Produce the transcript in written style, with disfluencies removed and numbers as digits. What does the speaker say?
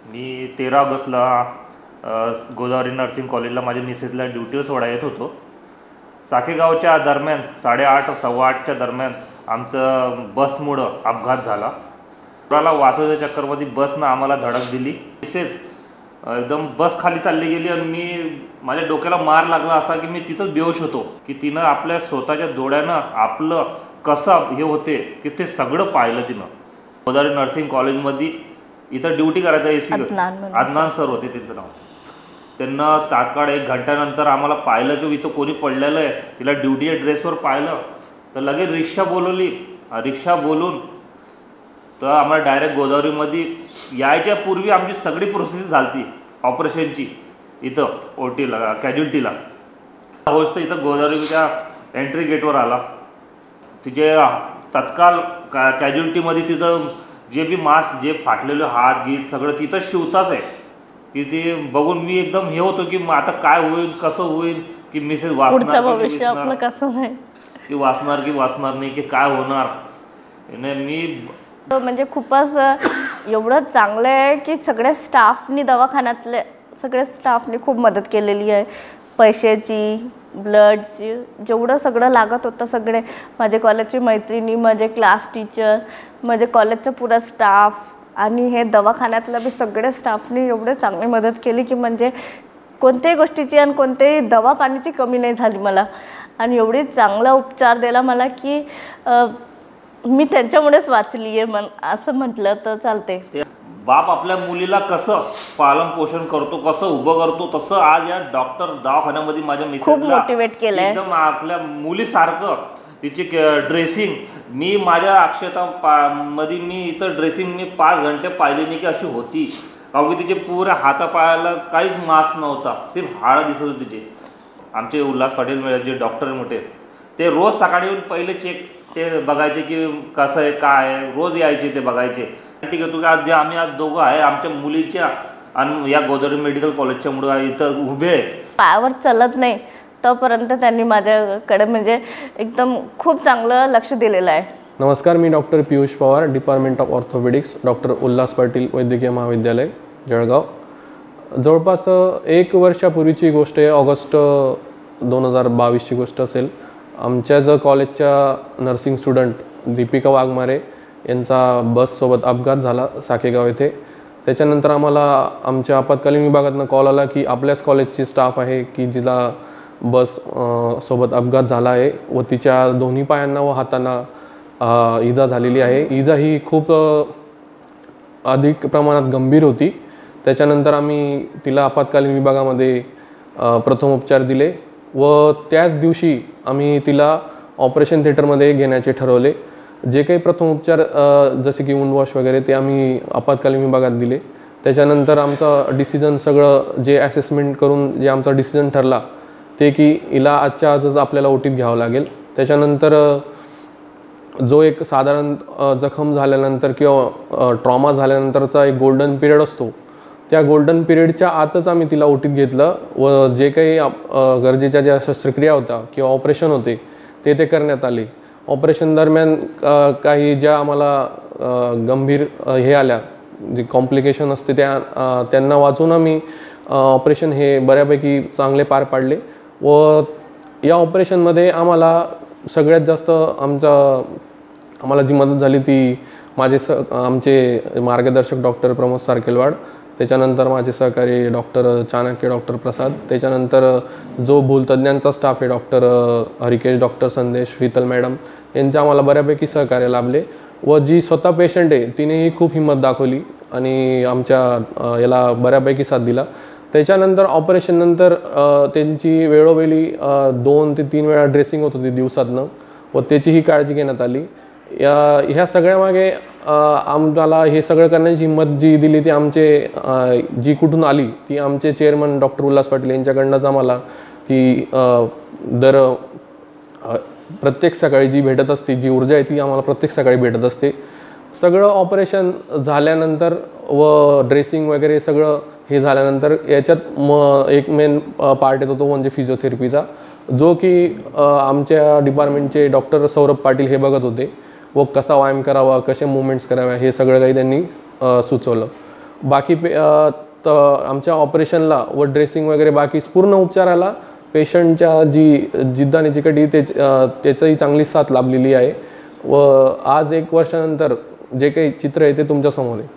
मी 13 ऑगस्टला गोदावरी नर्सिंग कॉलेजला माझ्या मिसेसला ड्युटीवर सोडा येत होतो. साखेगावच्या दरम्यान 8:30 सव्वा 8च्या दरम्यान आमचं बसमुळं अपघात झाला. पोराला वाचवण्याच्या चक्करमध्ये बसनं आम्हाला धडक दिली. मिसेस एकदम बस खाली चालली गेली आणि माझ्या डोक्याला मार लागला असा की मी तिथंच बेहोश होतो. की तिनं आपल्या स्वतःच्या डोळ्यानं आपलं कसं हे होते की ते सगळं पाहिलं तिनं. गोदावरी नर्सिंग कॉलेजमध्ये इथं ड्युटी करायचं AC अदनान सर होते तिचं नाव. त्यांना तात्काळ 1 घंट्यानंतर आम्हाला पाहिलं की इथं कोणी पडलेलं आहे. तिला ड्युटीच्या ड्रेसवर पाहिलं तर लगेच रिक्षा बोलवली. रिक्षा बोलून तर आम्हाला डायरेक्ट गोदावरीमध्ये यायच्या पूर्वी आमची सगळी प्रोसेस झाली ऑपरेशनची. इथं OTला कॅज्युलिटीला होस्ट इथं गोदावरीच्या एंट्री गेटवर आला. तिचे तत्काळ कॅज्युलिटीमध्ये तिथं जे बी मास्क जे फाटलेले हात गीत सगळं तिथं शिवताच आहे. की ते बघून मी एकदम हे होतो की आता काय होईल कसं होईल की मिसेस वाचणार भविष्य आपलं कसं नाही की वाचणार की वाचणार नाही की काय होणार. मी म्हणजे खूपच एवढं चांगलं आहे की सगळ्या स्टाफनी दवाखान्यातले सगळ्या स्टाफनी खूप मदत केलेली आहे. पैशाची ब्लडची जेवढं सगळं लागत होतं सगळे माझे कॉलेजची मैत्रिणी माझे क्लास टीचर माझे कॉलेजचा पुरा स्टाफ आणि हे दवाखान्यातलं बी सगळे स्टाफनी एवढे चांगली मदत केली की म्हणजे कोणत्याही गोष्टीची आणि कोणत्याही दवा पाण्याची कमी नाही झाली मला. आणि एवढी चांगला उपचार दिला मला की मी त्यांच्यामुळेच वाचली आहे असं म्हटलं तर चालते. बाप आपल्या मुलीला कसं पालन पोषण करतो कसं उभं करतो तसं आज या डॉक्टर दवाखान्यामध्ये माझ्या खूप मोटिवेट केलंय. एकदम आपल्या मुलीसारखं तिची ड्रेसिंग मी माझ्या अक्षता मध्ये मी इथं ड्रेसिंग मी 5 घंटे पाहिली नाही की अशी होती. कारण की तिचे पुऱ्या हातापायाला काहीच मास्क नव्हता. सिर्फ हाड दिसत होते. तिचे आमचे उल्हास पाटील जे डॉक्टर मोठे ते रोज सकाळी येऊन पहिले चेक ते बघायचे की कसं आहे काय आहे. रोज यायचे ते बघायचे. ठीक आहे तुला आज आम्ही आज दोघं आहे आमच्या मुलीच्या आणि या गोदावरी मेडिकल कॉलेजच्या मुळे इथं उभे पायावर चालत नाही तोपर्यंत त्यांनी माझ्याकडे म्हणजे एकदम खूप चांगलं लक्ष दिलेलं आहे. नमस्कार, मी doctor Piyush Pawar, department of orthopaedics, doctor Ulhas Patil वैद्यकीय महाविद्यालय जळगाव. जवळपास 1 वर्षापूर्वीची गोष्ट आहे. ऑगस्ट 2022ची गोष्ट असेल. आमच्याच कॉलेजच्या नर्सिंग स्टुडंट दीपिका वाघमारे यांचा बससोबत अपघात झाला साखेगाव येथे. त्याच्यानंतर आम्हाला आमच्या आपत्कालीन विभागातून कॉल आला की आपल्याच कॉलेजची स्टाफ आहे की जिला बस सोबत अपघात झाला आहे व तिच्या दोन्ही पायांना व हातांना इजा झालेली आहे. इजा ही खूप अधिक प्रमाणात गंभीर होती. त्याच्यानंतर आम्ही तिला आपत्कालीन विभागामध्ये प्रथमोपचार दिले व त्याच दिवशी आम्ही तिला ऑपरेशन थिएटरमध्ये घेण्याचे ठरवले. जे काही प्रथमोपचार जसे की वुंड वॉश वगैरे ते आम्ही आपत्कालीन विभागात दिले. त्याच्यानंतर आमचा डिसिजन सगळं जे असेसमेंट करून जे आमचा डिसिजन ठरला ते की हिला आजच्या आजच आपल्याला OTत घ्यावं लागेल. त्याच्यानंतर जो एक साधारण जखम झाल्यानंतर किंवा ट्रॉमा झाल्यानंतरचा एक गोल्डन पिरियड असतो त्या गोल्डन पिरियडच्या आतच आम्ही तिला OTत घेतलं व जे काही गरजेच्या ज्या शस्त्रक्रिया होत्या किंवा ऑपरेशन होते ते करण्यात आले. ऑपरेशन दरम्यान काही ज्या आम्हाला गंभीर हे आल्या जे कॉम्प्लिकेशन असते त्यांना वाचून आम्ही ऑपरेशन हे बऱ्यापैकी चांगले पार पाडले. व या ऑपरेशनमध्ये आम्हाला सगळ्यात जास्त आम्हाला जी मदत झाली ती आमचे मार्गदर्शक डॉक्टर प्रमोद सारकेलवाड, त्याच्यानंतर माझे सहकारी डॉक्टर चाणक्य डॉक्टर प्रसाद, त्याच्यानंतर जो भूलतज्ञांचा स्टाफ आहे डॉक्टर हरिकेश डॉक्टर संदेश शीतल मॅडम यांचे आम्हाला बऱ्यापैकी सहकार्य लाभले. व जी स्वतः पेशंट आहे तिनेही खूप हिंमत दाखवली आणि आमच्या याला बऱ्यापैकी साथ दिला. त्याच्यानंतर ऑपरेशननंतर त्यांची वेळोवेळी 2 ते 3 वेळा ड्रेसिंग होत होती दिवसातनं व त्याचीही काळजी घेण्यात आली. ह्या सगळ्यामागे आम्हाला हे सगळं करण्याची हिंमत जी दिली ती जी कुठून आली ती आमचे चेअरमन डॉक्टर उल्हास पाटील यांच्याकडनंच आम्हाला ती प्रत्येक सकाळी जी भेटत असते जी ऊर्जा आहे ती आम्हाला प्रत्येक सकाळी भेटत असते. सगळं ऑपरेशन झाल्यानंतर व ड्रेसिंग वगैरे सगळं हे झाल्यानंतर याच्यात एक मेन पार्ट येतो तो म्हणजे फिजिओथेरपीचा, जो की आमच्या डिपार्टमेंटचे डॉक्टर सौरभ पाटील हे बघत होते व कसा व्यायाम करावा कसे मूवमेंट्स कराव्या हे सगळं काही त्यांनी सुचवलं. बाकी आमच्या ऑपरेशनला व ड्रेसिंग वगैरे बाकी पूर्ण उपचाराला पेशंटच्या जी जिद्द आणि चिकाटी त्याचंही चांगली साथ लाभलेली आहे व आज 1 वर्षानंतर जे काही चित्र आहे ते तुमच्यासमोर आहे.